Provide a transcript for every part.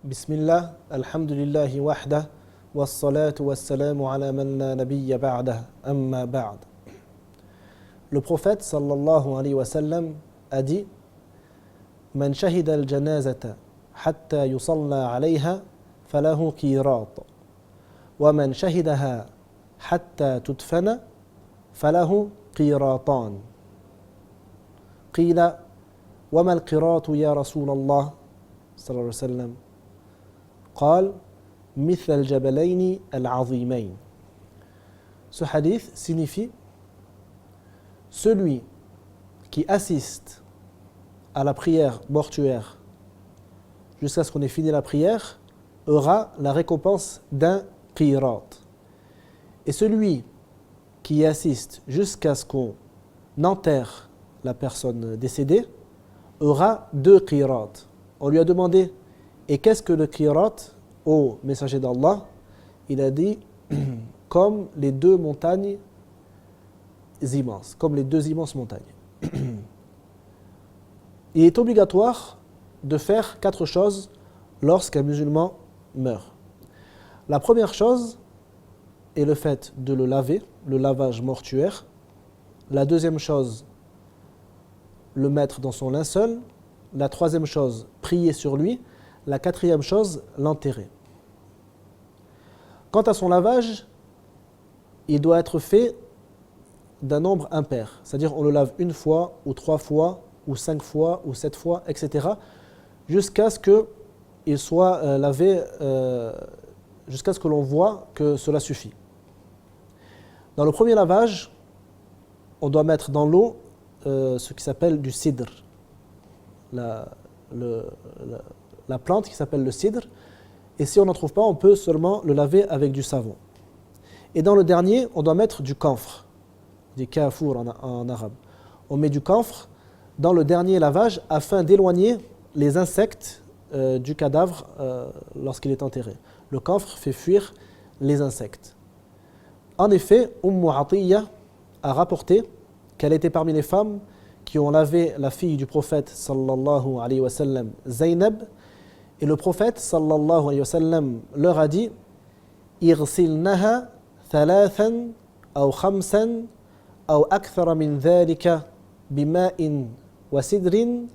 بسم الله الحمد لله وحده والصلاة والسلام على من لا نبي بعده أما بعد. Le prophète sallallahu alayhi wa sallam a dit: من شهد الجنازة حتى يصلى عليها فله قيراط ومن شهدها حتى تدفن فله قيراطان. قيل وما القيراط يا رسول الله صلى الله عليه وسلم؟ قال مثل الجبلين العظيمين. Ce hadith signifie: celui qui assiste à la prière mortuaire jusqu'à ce qu'on ait fini la prière aura la récompense d'un qirat. Et celui qui assiste jusqu'à ce qu'on enterre la personne décédée aura 2 qirats. On lui a demandé: et qu'est-ce que le qirat, ô messager d'Allah? Il a dit: comme les 2 montagnes immenses, comme les 2 immenses montagnes. Il est obligatoire de faire 4 choses lorsqu'un musulman meurt. La première chose est le fait de le laver, le lavage mortuaire. La deuxième chose, le mettre dans son linceul. La troisième chose, prier sur lui. La quatrième chose, l'enterrer. Quant à son lavage, il doit être fait d'un nombre impair. C'est-à-dire on le lave 1 fois, ou 3 fois, ou 5 fois, ou 7 fois, etc. jusqu'à ce qu'il soit lavé, jusqu'à ce que l'on voit que cela suffit. Dans le premier lavage, on doit mettre dans l'eau ce qui s'appelle du sidr. La plante qui s'appelle le sidr, et si on n'en trouve pas, on peut seulement le laver avec du savon. Et dans le dernier, on doit mettre du camphre, du kafour en arabe. On met du camphre dans le dernier lavage afin d'éloigner les insectes du cadavre lorsqu'il est enterré. Le camphre fait fuir les insectes. En effet, Atiyya a rapporté qu'elle était parmi les femmes qui ont lavé la fille du prophète sallallahu alayhi wa sallam, Zaynab, et le prophète sallallahu alayhi wa sallam leur a dit: Irsilnaha thalathan aw khamsan aw akthara min dhalika bima'in wa sidrin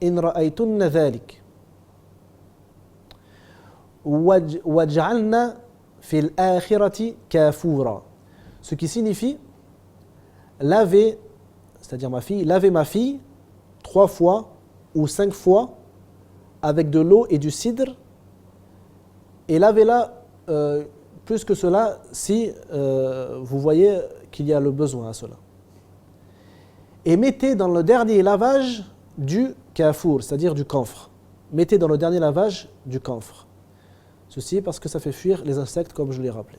in ra'aytunna dhalik waj'alna fil akhirati kafura. Ce qui signifie laver, c'est-à-dire lavez ma fille 3 fois ou 5 fois avec de l'eau et du cidre, et lavez-la plus que cela si vous voyez qu'il y a le besoin à cela. Et mettez dans le dernier lavage du kafour, c'est-à-dire du camphre. Mettez dans le dernier lavage du camphre. Ceci parce que ça fait fuir les insectes, comme je l'ai rappelé.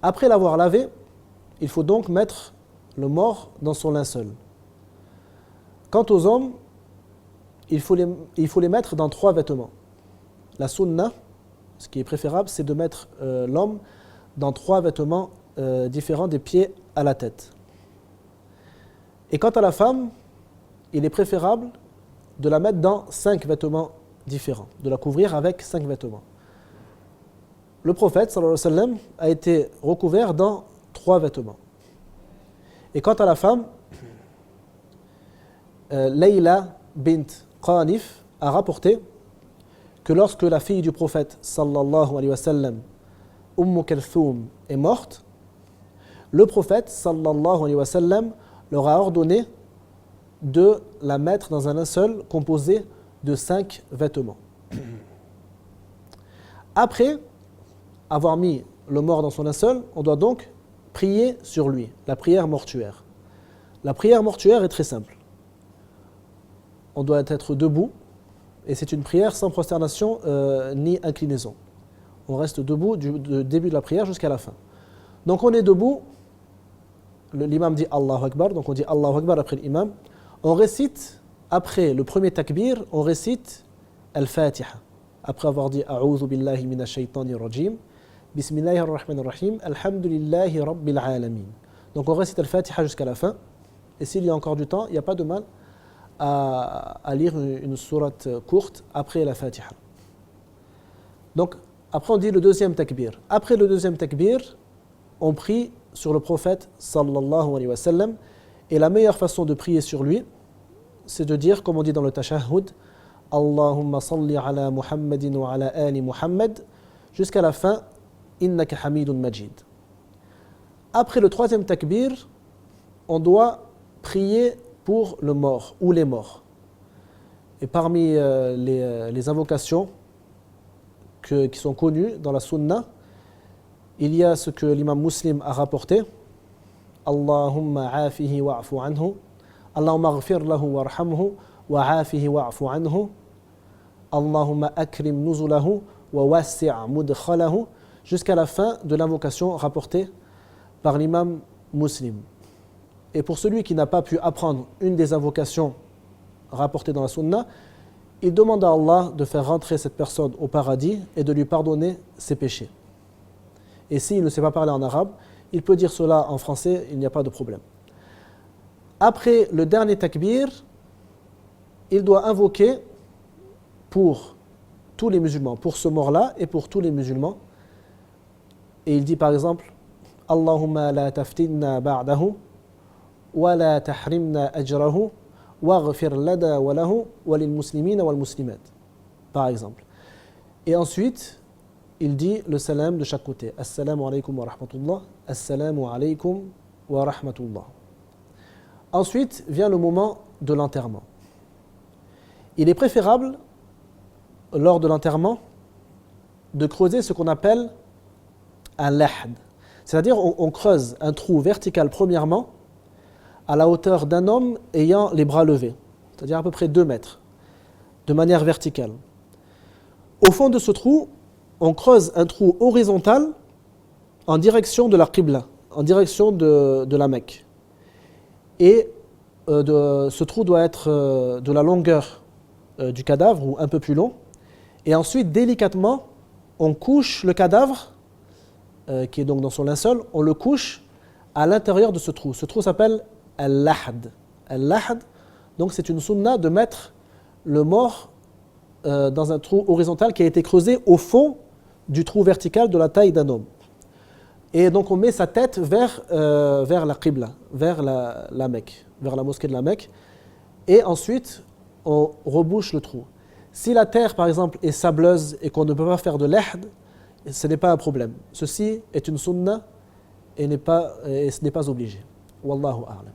Après l'avoir lavé, il faut donc mettre le mort dans son linceul. Quant aux hommes, il faut les mettre dans 3 vêtements. La sunna, ce qui est préférable, c'est de mettre l'homme dans 3 vêtements différents des pieds à la tête. Et quant à la femme, il est préférable de la mettre dans 5 vêtements différents, de la couvrir avec 5 vêtements. Le prophète sallallahu alayhi wa sallam a été recouvert dans 3 vêtements. Et quant à la femme, Layla bint Qanif a rapporté que lorsque la fille du prophète sallallahu alayhi wa sallam, Kalthoum, est morte, le prophète sallallahu alayhi wa sallam leur a ordonné de la mettre dans un linceul composé de 5 vêtements. Après avoir mis le mort dans son linceul, on doit donc prier sur lui, la prière mortuaire. La prière mortuaire est très simple. On doit être debout, et c'est une prière sans prosternation ni inclinaison. On reste debout du début de la prière jusqu'à la fin. Donc on est debout, l'imam dit Allahu Akbar, donc on dit Allahu Akbar après l'imam. On récite, après le premier takbir, on récite Al-Fatiha. Après avoir dit A'udhu billahi minash shaytanir rajim, Bismillahir rahmanir rahim, Alhamdulillahi rabbil alamin. Donc on récite Al-Fatiha jusqu'à la fin, et s'il y a encore du temps, il n'y a pas de mal à lire une sourate courte après la Fatiha. Donc, après on dit le deuxième takbir. Après le deuxième takbir, on prie sur le prophète sallallahu alayhi wa sallam. Et la meilleure façon de prier sur lui, c'est de dire, comme on dit dans le tashahhud, Allahumma salli ala Muhammadin wa ala ali Muhammad, jusqu'à la fin, innaka hamidun majid. Après le troisième takbir, on doit prier pour le mort ou les morts. Et parmi les invocations qui sont connues dans la sunna, il y a ce que l'imam Muslim a rapporté, Allahumma afihi wa'fu anhu, Allahumma aghfir lahu warhamhu wa afihi wa'fu anhu, Allahumma akrim nuzulahu wa wasi' mudkhalahu, jusqu'à la fin de l'invocation rapportée par l'imam Muslim. Et pour celui qui n'a pas pu apprendre une des invocations rapportées dans la sunna, il demande à Allah de faire rentrer cette personne au paradis et de lui pardonner ses péchés. Et s'il ne sait pas parler en arabe, il peut dire cela en français, il n'y a pas de problème. Après le dernier takbir, il doit invoquer pour tous les musulmans, pour ce mort-là et pour tous les musulmans. Et il dit par exemple, Allahumma la taftinna ba'dahu, wa la tahrimna ajrahu, waghfir lana wa lahu, wa lil muslimina wal muslimat. Par exemple. Et ensuite, il dit le salam de chaque côté. Assalamu alaykum wa rahmatullah. Assalamu alaykum wa rahmatullah. Ensuite vient le moment de l'enterrement. Il est préférable, lors de l'enterrement, de creuser ce qu'on appelle un lahd. C'est-à-dire on creuse un trou vertical premièrement à la hauteur d'un homme ayant les bras levés, c'est-à-dire à peu près 2 mètres, de manière verticale. Au fond de ce trou, on creuse un trou horizontal en direction de la Qibla, en direction de la Mecque. Et ce trou doit être de la longueur du cadavre, ou un peu plus long. Et ensuite, délicatement, on couche le cadavre, qui est donc dans son linceul, on le couche à l'intérieur de ce trou. Ce trou s'appelle al-lahd. Al-lahd, donc c'est une sunna de mettre le mort dans un trou horizontal qui a été creusé au fond du trou vertical de la taille d'un homme. Et donc on met sa tête vers la Qibla, vers la Mecque, vers la mosquée de la Mecque. Et ensuite, on rebouche le trou. Si la terre, par exemple, est sableuse et qu'on ne peut pas faire de lahd, ce n'est pas un problème. Ceci est une sunna et ce n'est pas obligé. Wallahu a'lam.